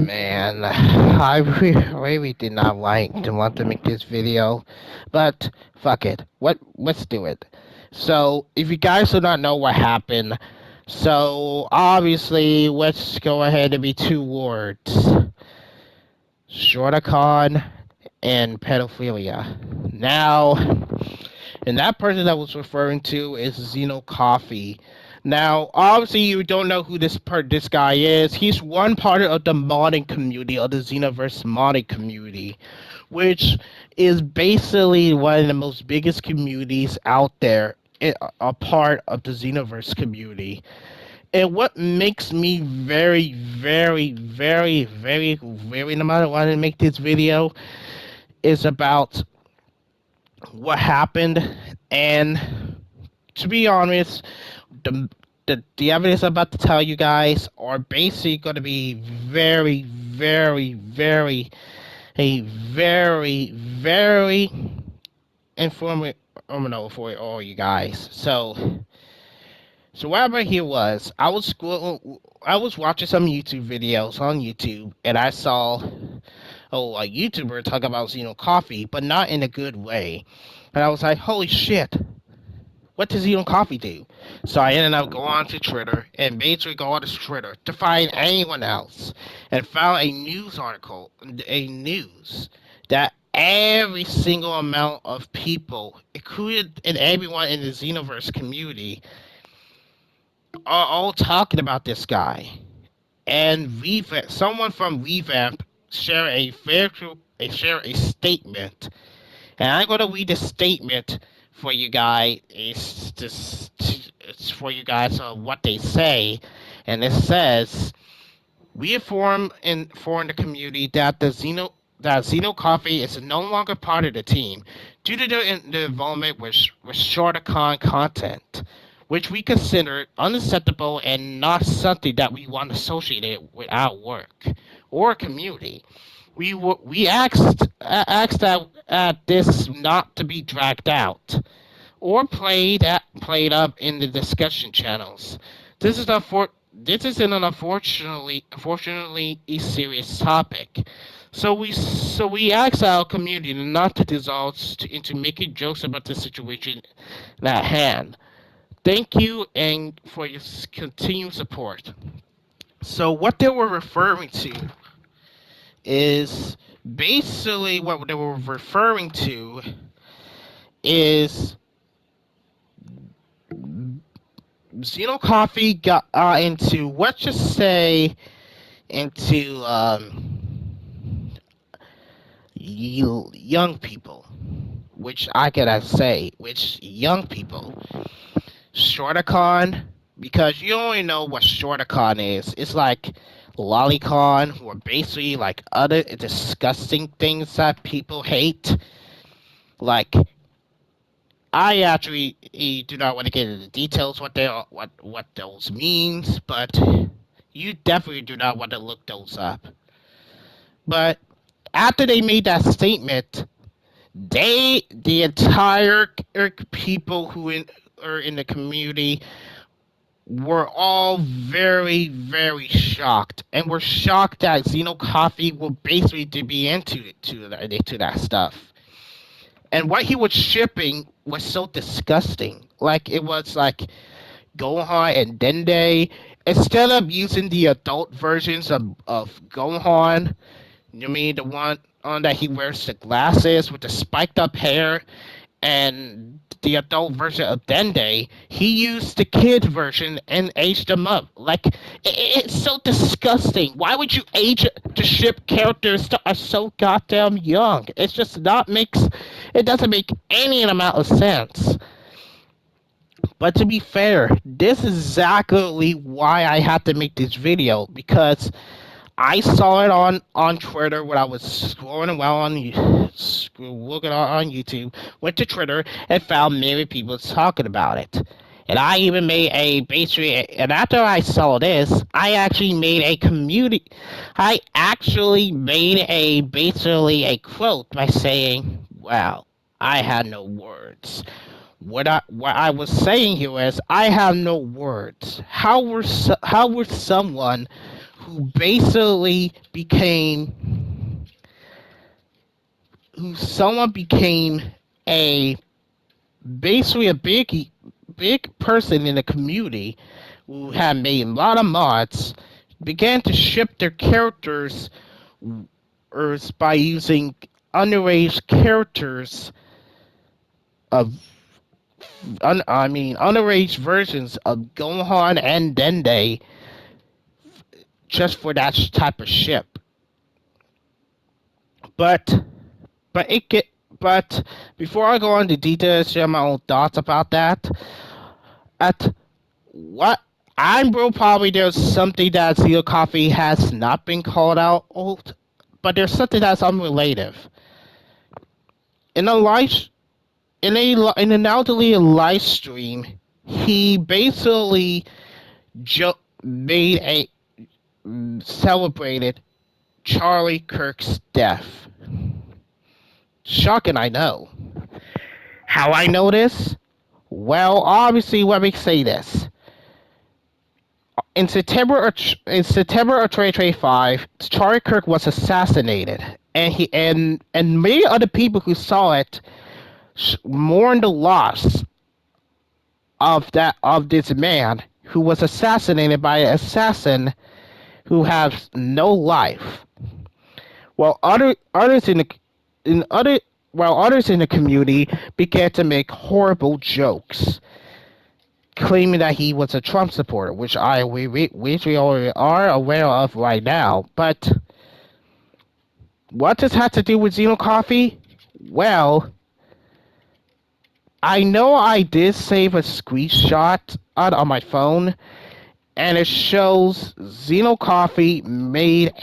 Man, I really did not like to want to make this video, but fuck it. Let's do it. So, if you guys do not know what happened, so obviously let's go ahead and be two words: Shorticon and pedophilia. Now, and that person that was referring to is XenoCoffee. Now, obviously, you don't know who this guy is. He's one part of the modding community, of the Xenoverse modding community, which is basically one of the most biggest communities out there, a part of the Xenoverse community. And what makes me very, no matter what, to make this video is about what happened. And to be honest, the the evidence I'm about to tell you guys are basically going to be very informative for all you guys. So whatever here was, I was watching some YouTube videos on YouTube, and I saw a YouTuber talk about coffee, but not in a good way. And I was like, holy shit, what does coffee do? So I ended up going on to Twitter and basically go on to Twitter to find anyone else, and found a news article, a news that every single amount of people, included and everyone in the Xenoverse community, are all talking about this guy. And someone from Revamp share a statement, and I'm going to read the statement for you guys. It's for you guys what they say, and it says, "We inform the community that Xeno Coffee is no longer part of the team due to the involvement with Shorticon content, which we consider unacceptable and not something that we want associated with our work or community. We asked that this not to be dragged out or played up in the discussion channels. This is this is an unfortunately a serious topic. So we ask our community not to dissolve into making jokes about the situation at hand. Thank you and for your continued support." So what they were referring to is basically what they were referring to is XenoCoffee got into, let's just say, into young people, which I gotta say, which young people, Shorticon, because you only know what Shorticon is. It's like Lolicon, who are basically like other disgusting things that people hate. Like, I actually do not want to get into the details what they are, what those means, but you definitely do not want to look those up. But after they made that statement, the entire people are in the community were all very shocked, and were shocked that XenoCoffee will basically to be into that stuff. And what he was shipping was so disgusting. Like, it was like Gohan and Dende. Instead of using the adult versions of Gohan, you mean the one on that he wears the glasses with the spiked up hair, and the adult version of Dende, he used the kid version and aged them up. Like, it's so disgusting. Why would you age to ship characters that are so goddamn young? It's just not makes. It doesn't make any amount of sense. But to be fair, this is exactly why I had to make this video, because I saw it on Twitter when I was scrolling around looking on YouTube, went to Twitter and found many people talking about it. And I even made a basically, and after I saw this, I actually made a community. I actually made a basically a quote by saying, "Wow, I had no words." What I was saying here is, I have no words. How would someone who basically became who someone became a basically a big person in the community who had made a lot of mods began to ship their characters by using underage characters of underage versions of Gohan and Dende just for that type of ship. But but it get but before I go into details, share my own thoughts about that. At what I'm real probably there's something that XenoCoffee has not been called out, but there's something that's unrelated. In a live in an elderly live stream, he basically made a celebrated Charlie Kirk's death. Shocking, I know. How I know this? Well, obviously, let me say this. In September of 2025, Charlie Kirk was assassinated, and many other people who saw it mourned the loss of this man who was assassinated by an assassin who has no life. While others in other while others in the community began to make horrible jokes, claiming that he was a Trump supporter, which we already are aware of right now. But what does that to do with XenoCoffee? Well, I know I did save a screenshot on my phone, and it shows XenoCoffee made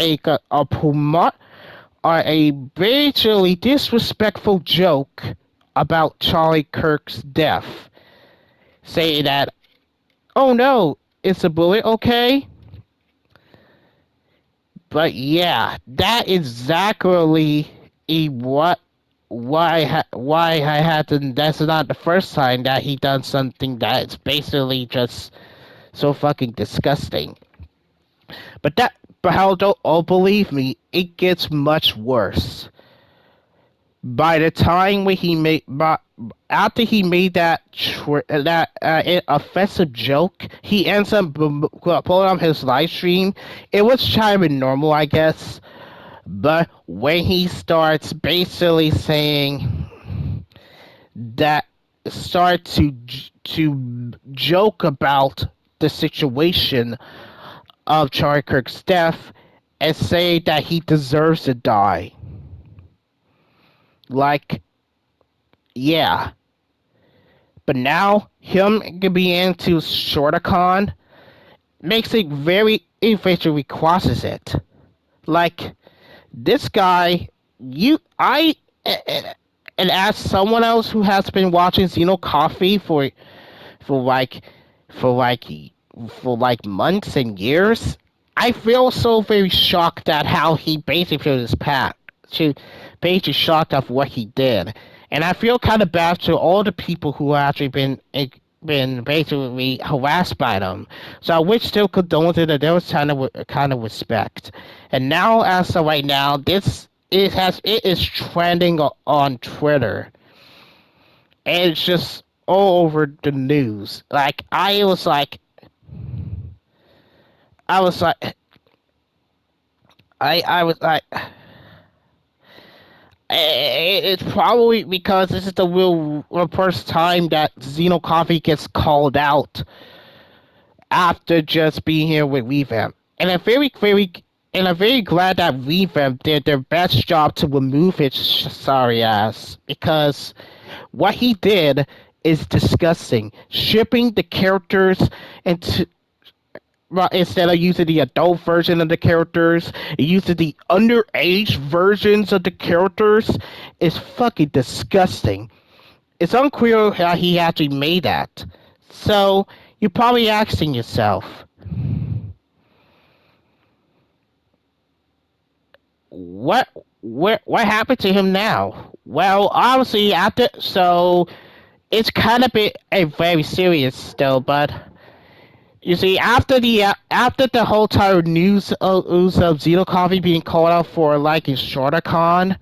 a basically disrespectful joke about Charlie Kirk's death, saying that, "Oh no, is the bullet okay?" But yeah, that is exactly what why I had to. That's not the first time that he done something that's basically just so fucking disgusting. But that, but how don't oh believe me, it gets much worse. By the time when he made, but after he made offensive joke, he ends up pulling up his live stream. It was trying to be normal, I guess. But when he starts basically saying that, start to joke about the situation of Charlie Kirk's death and say that he deserves to die. Like, yeah. But now him being into Shorticon makes it very eventually crosses it. Like, this guy, and as someone else who has been watching XenoCoffee for like for like for like months and years, I feel so very shocked at how he basically his path to basically shocked of what he did, and I feel kind of bad to all the people who have actually been basically harassed by them. So I wish still condolences that there was kind of respect. And now, as of right now, it is trending on Twitter, and it's just all over the news. Like I was like, I was like, it's probably because this is the real first time that XenoCoffee gets called out after just being here with Revamp. And I'm very glad that Revamp did their best job to remove his sorry ass, because what he did is disgusting. Shipping the characters into instead of using the adult version of the characters, using the underage versions of the characters is fucking disgusting. It's unclear how he actually made that. So you're probably asking yourself, what what happened to him now? Well, obviously after so it's kind of a very serious still, but You see, after the whole entire news of XenoCoffee being called out for liking ShorterCon,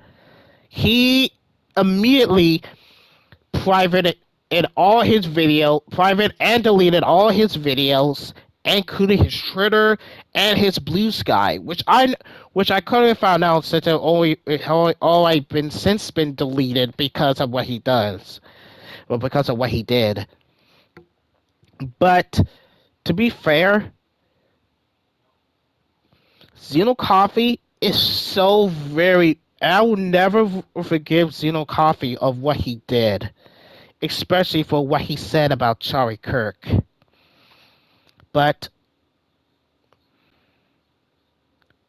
he immediately private in all his private and deleted all his videos, including his Twitter and his Blue Sky, which I couldn't found out since it been since been deleted because of what he does, or because of what he did. But to be fair, Xeno Coffee is so very. I will never forgive Xeno Coffee of what he did, especially for what he said about Charlie Kirk. But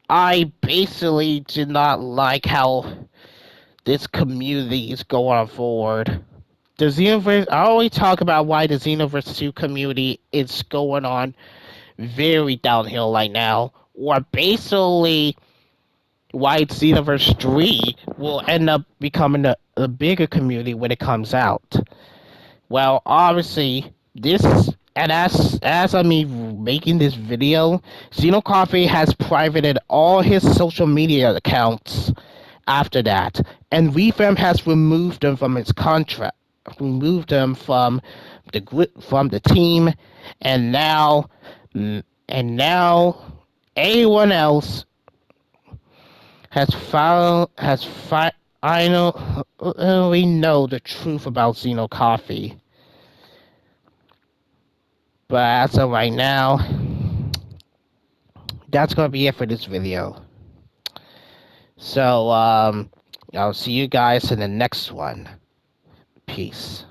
I basically did not like how this community is going forward. The Xenoverse, I always talk about why the Xenoverse 2 community is going on very downhill right now, or basically why Xenoverse 3 will end up becoming a bigger community when it comes out. Well, obviously, this and as I mean making this video, XenoCoffee has privated all his social media accounts after that, and Revamp has removed them from its contract, removed them from the team, and now and now anyone else I know we know the truth about XenoCoffee. But as of right now, that's gonna be it for this video. So I'll see you guys in the next one. Peace.